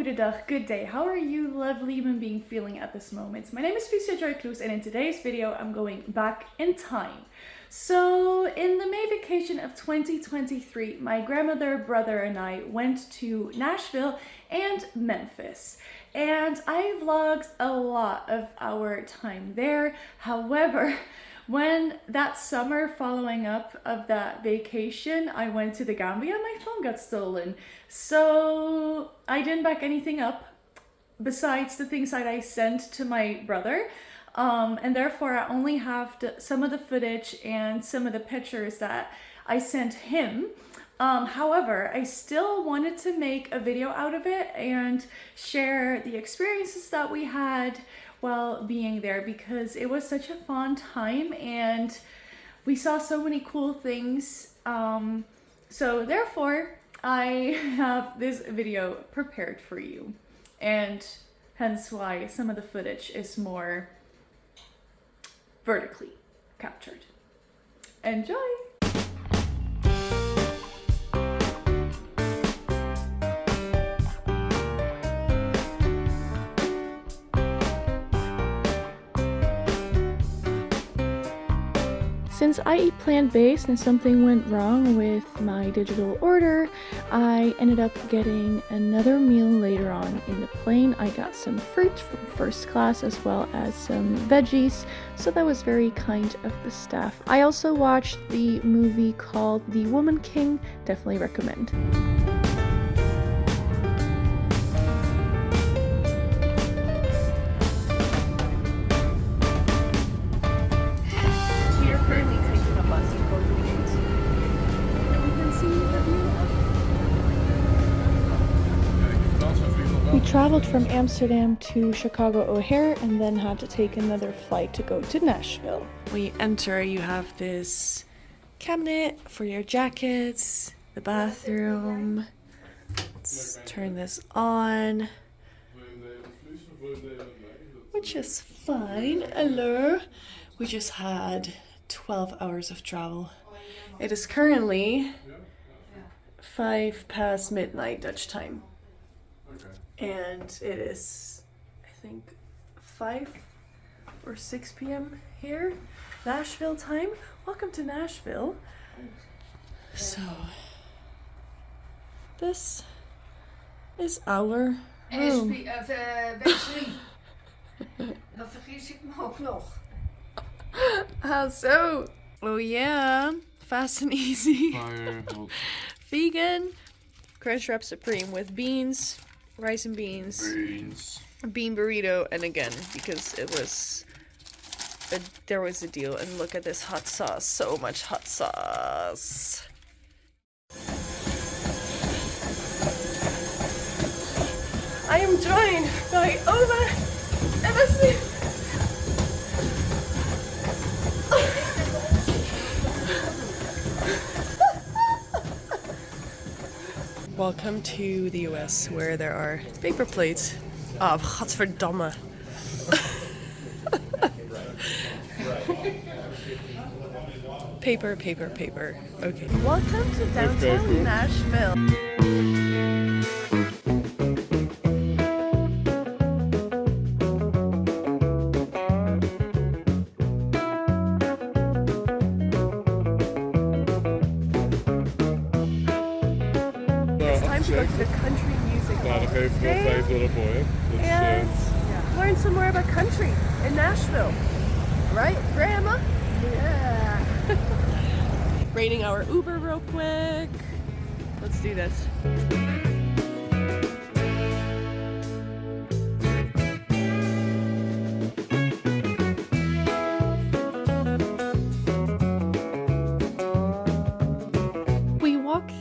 goedendag, good day. How are you lovely human being feeling at this moment? My name is Phylicia Joy Kloes and in today's video I'm going back in time. So in the May vacation of 2023, my grandmother, brother and I went to Nashville and Memphis. And I vlogged a lot of our time there. However, when that summer following up of that vacation, I went to the Cumbia, my phone got stolen. So I didn't back anything up besides the things that I sent to my brother. And therefore I only have some of the footage and some of the pictures that I sent him. However, I still wanted to make a video out of it and share the experiences that we had while being there because it was such a fun time and we saw so many cool things. So therefore, I have this video prepared for you and hence why some of the footage is more vertically captured. Enjoy! Since I eat plant-based and something went wrong with my digital order, I ended up getting another meal later on in the plane. I got some fruit from first class as well as some veggies, so that was very kind of the staff. I also watched the movie called The Woman King, definitely recommend. We traveled from Amsterdam to Chicago O'Hare and then had to take another flight to go to Nashville. When you enter, you have this cabinet for your jackets, the bathroom. Let's turn this on, which is fine. Hello. We just had 12 hours of travel. It is currently 5 past midnight Dutch time. And it is, I think, 5 or 6 p.m. here, Nashville time. Welcome to Nashville. So, this is our room. Dan vergis ik me ook nog. How so? Oh yeah, fast and easy. Fire. Vegan Crunchwrap Supreme with beans. Rice and beans, a bean burrito, and again, because there was a deal, and look at this hot sauce, so much hot sauce. I am joined by Everet. Welcome to the US, where there are paper plates. Oh, godverdamme. Paper. Okay. Welcome to downtown Nashville. To go to the country music hall. Nou, dan geef ik nog $5 voor je. And learn some more about country in Nashville. Right, Grandma? Yeah. Rating our Uber real quick. Let's do this.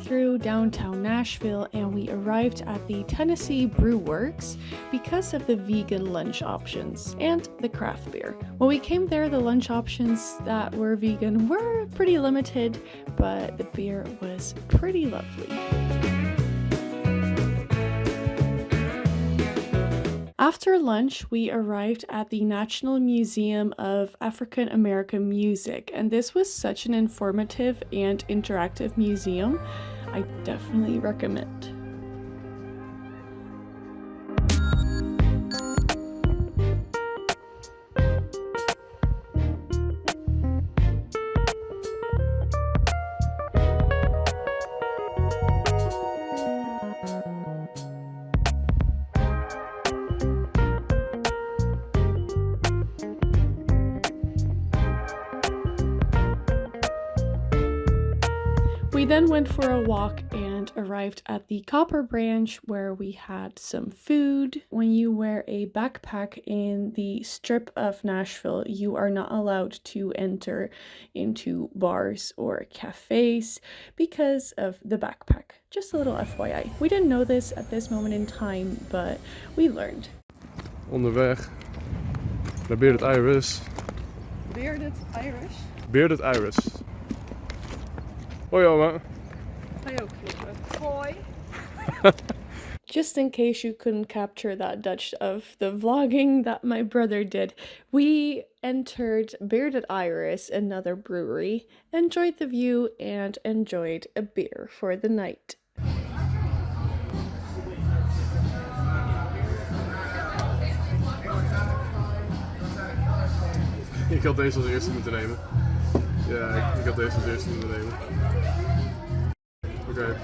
Through downtown Nashville and we arrived at the Tennessee Brew Works because of the vegan lunch options and the craft beer. When we came there, the lunch options that were vegan were pretty limited, but the beer was pretty lovely. After lunch, we arrived at the National Museum of African American Music, and this was such an informative and interactive museum. I definitely recommend. then went for a walk and arrived at the Copper branch where we had some food. When you wear a backpack in the strip of Nashville, you are not allowed to enter into bars or cafes because of the backpack. Just a little FYI. We didn't know this at this moment in time, but we learned. Onderweg naar Bearded Iris. Bearded Irish? Bearded Iris. Hoi oma. Ga je ook vloggen? Hoi. Just in case you couldn't capture that Dutch of the vlogging that my brother did, we entered Bearded Iris, another brewery, enjoyed the view, and enjoyed a beer for the night. Ik had deze als eerste moeten nemen. Ja, ik had deze als eerste moeten nemen. Oké.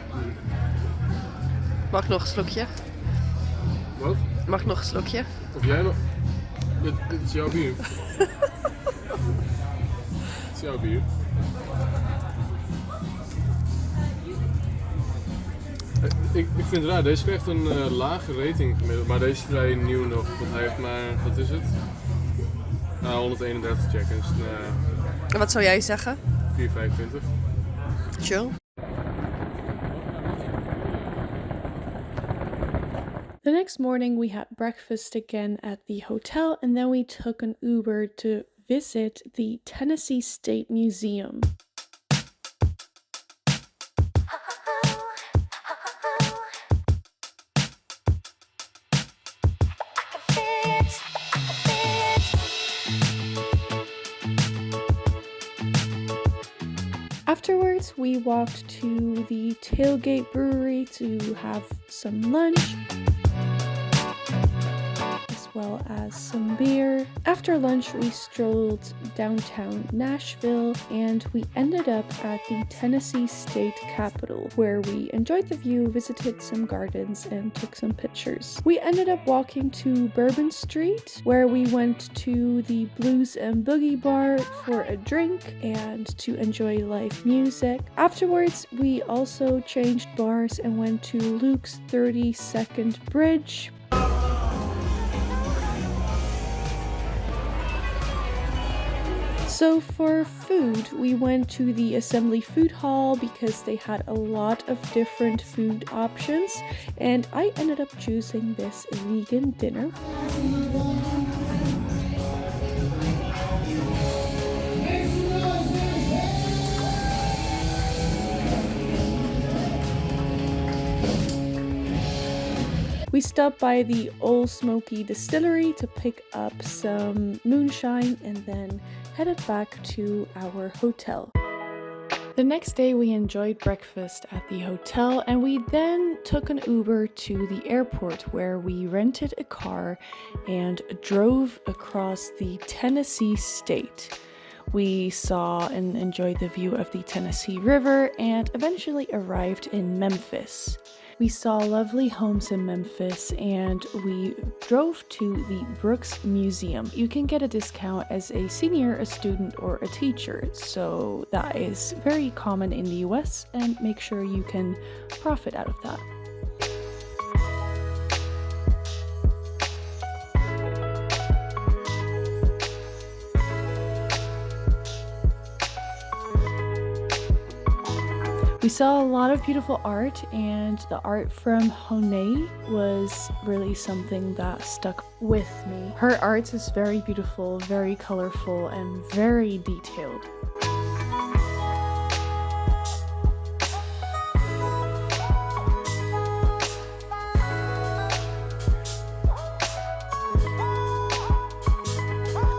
Mag ik nog een slokje? Wat? Mag ik nog een slokje? Of jij nog? Dit is jouw bier. Dit is jouw bier. Ik vind het raar, deze krijgt een lage rating gemiddeld, maar deze is vrij nieuw nog, want hij heeft maar, wat is het? 131 check-ins, En wat zou jij zeggen? 425. Chill. The next morning we had breakfast again at the hotel and then we took an Uber to visit the Tennessee State Museum. Afterwards, we walked to the Tailgate Brewery to have some lunch, as well as some beer. After lunch, we strolled downtown Nashville and we ended up at the Tennessee State Capitol, where we enjoyed the view, visited some gardens, and took some pictures. We ended up walking to Bourbon Street, where we went to the Blues and Boogie Bar for a drink and to enjoy live music. Afterwards, we also changed bars and went to Luke's 32nd Bridge. So for food, we went to the Assembly Food Hall because they had a lot of different food options, and I ended up choosing this vegan dinner. We stopped by the Old Smoky Distillery to pick up some moonshine and then headed back to our hotel. The next day we enjoyed breakfast at the hotel and we then took an Uber to the airport where we rented a car and drove across the Tennessee state. We saw and enjoyed the view of the Tennessee River and eventually arrived in Memphis. We saw lovely homes in Memphis and we drove to the Brooks Museum. You can get a discount as a senior, a student, or a teacher, so that is very common in the US and make sure you can profit out of that. We saw a lot of beautiful art, and the art from Honey was really something that stuck with me. Her art is very beautiful, very colorful, and very detailed.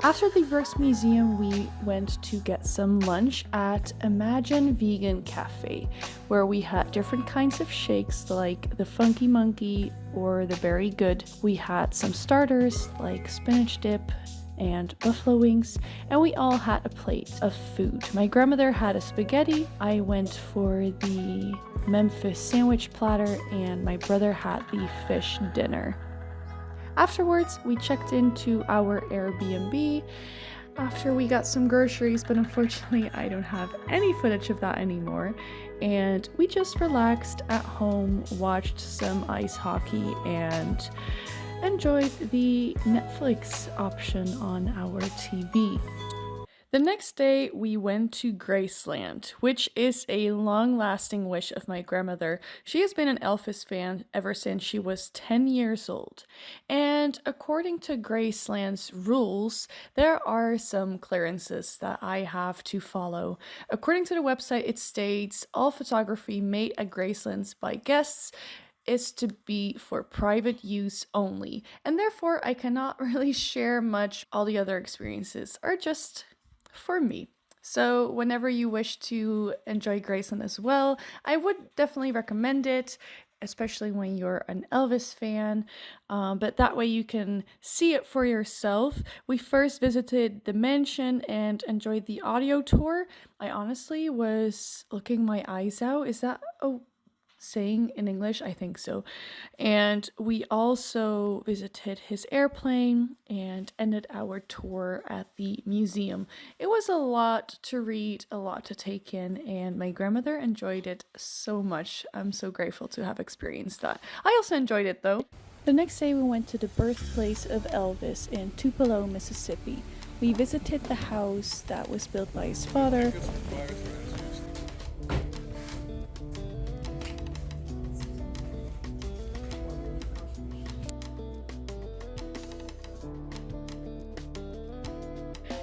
After the Brooks Museum, we went to get some lunch at Imagine Vegan Cafe, where we had different kinds of shakes like the Funky Monkey or the Very Good. We had some starters like spinach dip and buffalo wings, and we all had a plate of food. My grandmother had a spaghetti, I went for the Memphis sandwich platter, and my brother had the fish dinner. Afterwards, we checked into our Airbnb after we got some groceries, but unfortunately I don't have any footage of that anymore. And we just relaxed at home, watched some ice hockey, and enjoyed the Netflix option on our TV. The next day, we went to Graceland, which is a long-lasting wish of my grandmother. She has been an Elvis fan ever since she was 10 years old. And according to Graceland's rules, there are some clearances that I have to follow. According to the website, it states all photography made at Graceland's by guests is to be for private use only. And therefore, I cannot really share much. All the other experiences are just for me. So whenever you wish to enjoy Graceland as well, I would definitely recommend it, especially when you're an Elvis fan, but that way you can see it for yourself. We first visited the mansion and enjoyed the audio tour. I honestly was looking my eyes out. Is that a saying in English? I think so. And we also visited his airplane and ended our tour at the museum. It was a lot to read, a lot to take in, and my grandmother enjoyed it so much. I'm so grateful to have experienced that. I also enjoyed it though. The next day we went to the birthplace of Elvis in Tupelo, Mississippi. We visited the house that was built by his father.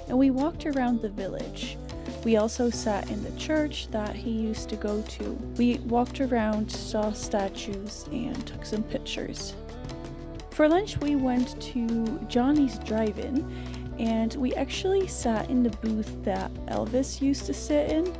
And we walked around the village. We also sat in the church that he used to go to. We walked around, saw statues, and took some pictures. For lunch, we went to Johnny's Drive-In, and we actually sat in the booth that Elvis used to sit in.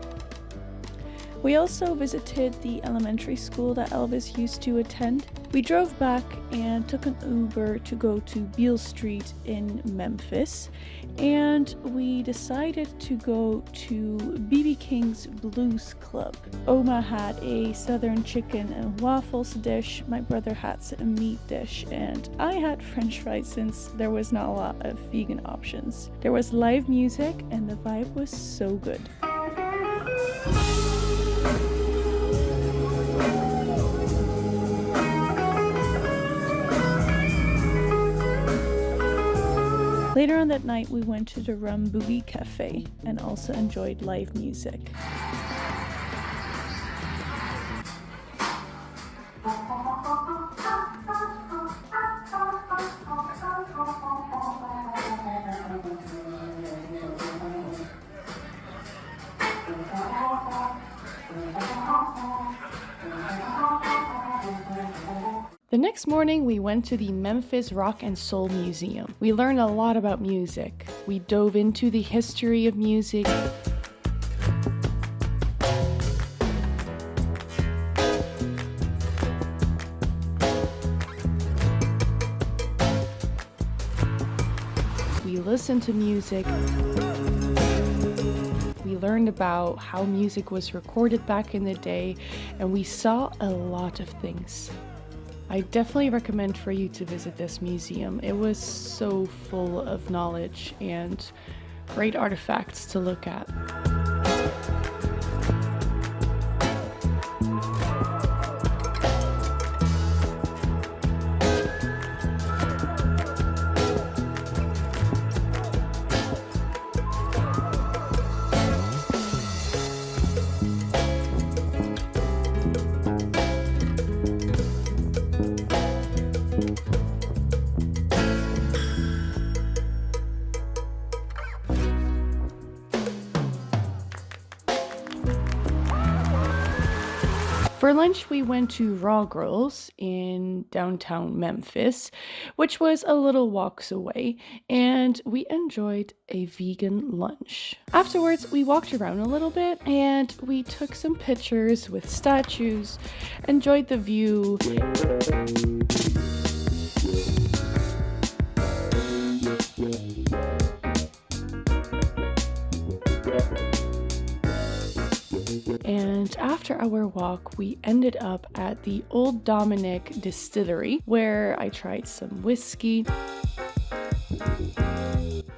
We also visited the elementary school that Elvis used to attend. We drove back and took an Uber to go to Beale Street in Memphis, and we decided to go to BB King's Blues Club. Oma had a southern chicken and waffles dish, my brother had a meat dish, and I had french fries since there was not a lot of vegan options. There was live music and the vibe was so good. Later on that night, we went to the Rum Boogie Cafe and also enjoyed live music. The next morning, we went to the Memphis Rock and Soul Museum. We learned a lot about music. We dove into the history of music. We listened to music. We learned about how music was recorded back in the day, and we saw a lot of things. I definitely recommend for you to visit this museum. It was so full of knowledge and great artifacts to look at. For lunch, we went to Raw Girls in downtown Memphis, which was a little walks away, and we enjoyed a vegan lunch. Afterwards, we walked around a little bit and we took some pictures with statues, enjoyed the view. And after our walk, we ended up at the Old Dominic Distillery, where I tried some whiskey.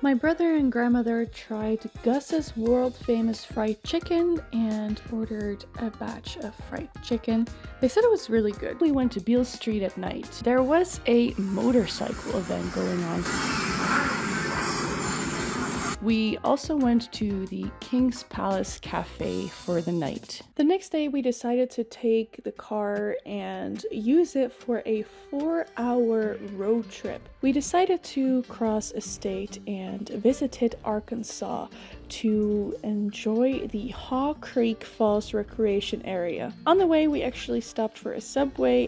My brother and grandmother tried Gus's world famous fried chicken and ordered a batch of fried chicken. They said it was really good. We went to Beale Street at night. There was a motorcycle event going on. We also went to the King's Palace Cafe for the night. The next day we decided to take the car and use it for a 4-hour road trip. We decided to cross a state and visited Arkansas to enjoy the Haw Creek Falls Recreation Area. On the way we actually stopped for a Subway.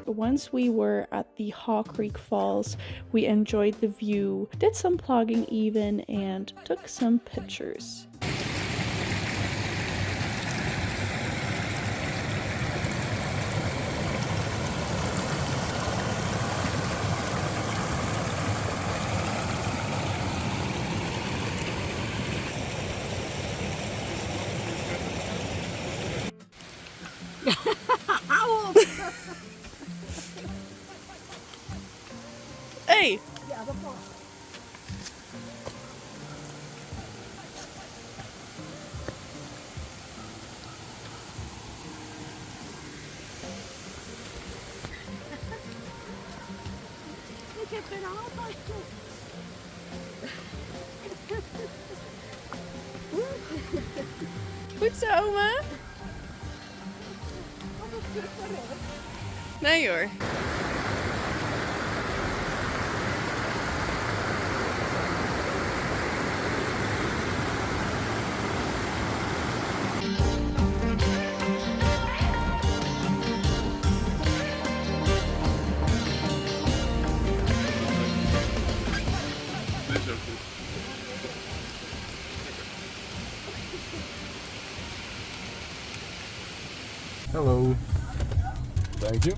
Once we were at the Haw Creek Falls, we enjoyed the view, did some plogging even, and took some pictures. Hey! Ik heb geen haalbandje. Goed zo, oma. Nee hoor. Hello. Thank you.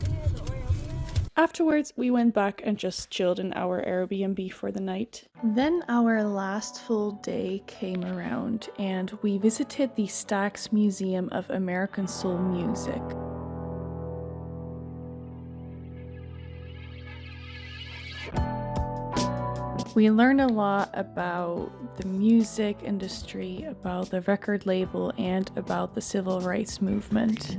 Afterwards, we went back and just chilled in our Airbnb for the night. Then our last full day came around and we visited the Stax Museum of American Soul Music. We learned a lot about the music industry, about the record label, and about the civil rights movement.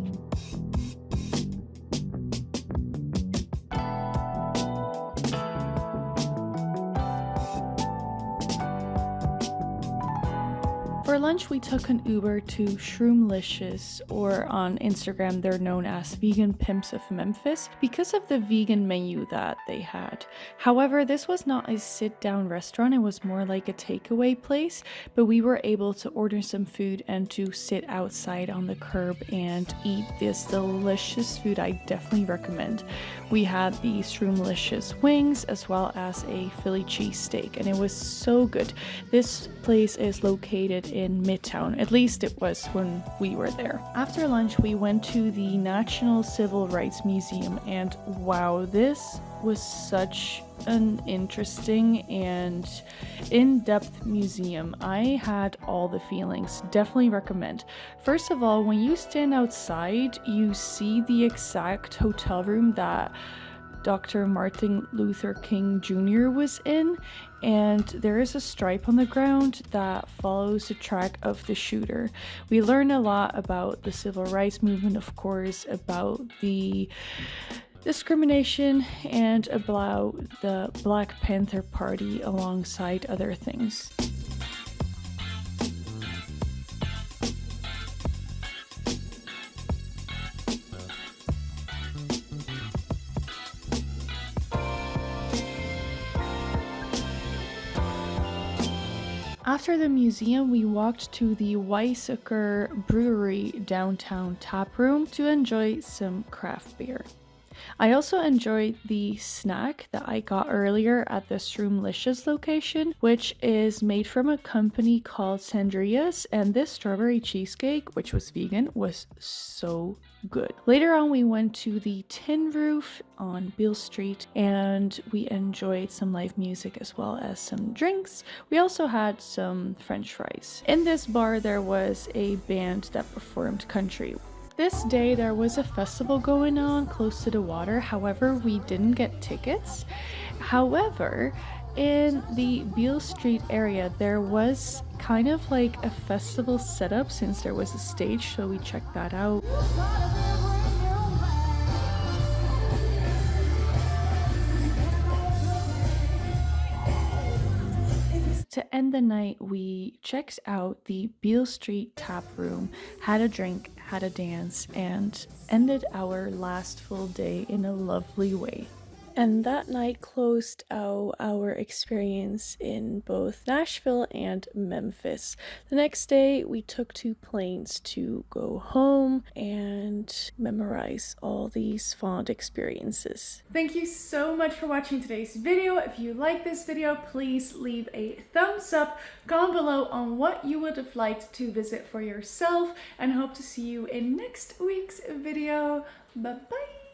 For lunch, we took an Uber to Shroomlicious, or on Instagram they're known as Vegan Pimps of Memphis, because of the vegan menu that they had. However, this was not a sit-down restaurant, it was more like a takeaway place, but we were able to order some food and to sit outside on the curb and eat this delicious food I definitely recommend. We had the Shroomlicious wings as well as a Philly cheesesteak, and it was so good. This place is located in Midtown, at least it was when we were there. After lunch, we went to the National Civil Rights Museum, and wow, this was such an interesting and in-depth museum. I had all the feelings. Definitely recommend. First of all, when you stand outside, you see the exact hotel room that Dr. Martin Luther King Jr. was in, and there is a stripe on the ground that follows the track of the shooter. We learned a lot about the civil rights movement, of course, about the discrimination, and about the Black Panther Party alongside other things. After the museum, we walked to the Weissaker Brewery downtown tap room to enjoy some craft beer. I also enjoyed the snack that I got earlier at the Shroomlicious location, which is made from a company called Sandria's, and this strawberry cheesecake, which was vegan, was so good. Later on, we went to the Tin Roof on Beale Street and we enjoyed some live music as well as some drinks. We also had some French fries. In this bar, there was a band that performed country. This day there was a festival going on close to the water, however we didn't get tickets. However, in the Beale Street area there was kind of like a festival setup since there was a stage, so we checked that out. To end the night, we checked out the Beale Street tap room, had a drink, had a dance, and ended our last full day in a lovely way. And that night closed out our experience in both Nashville and Memphis. The next day, we took 2 planes to go home and memorize all these fond experiences. Thank you so much for watching today's video. If you like this video, please leave a thumbs up. Comment below on what you would have liked to visit for yourself, and hope to see you in next week's video. Bye bye!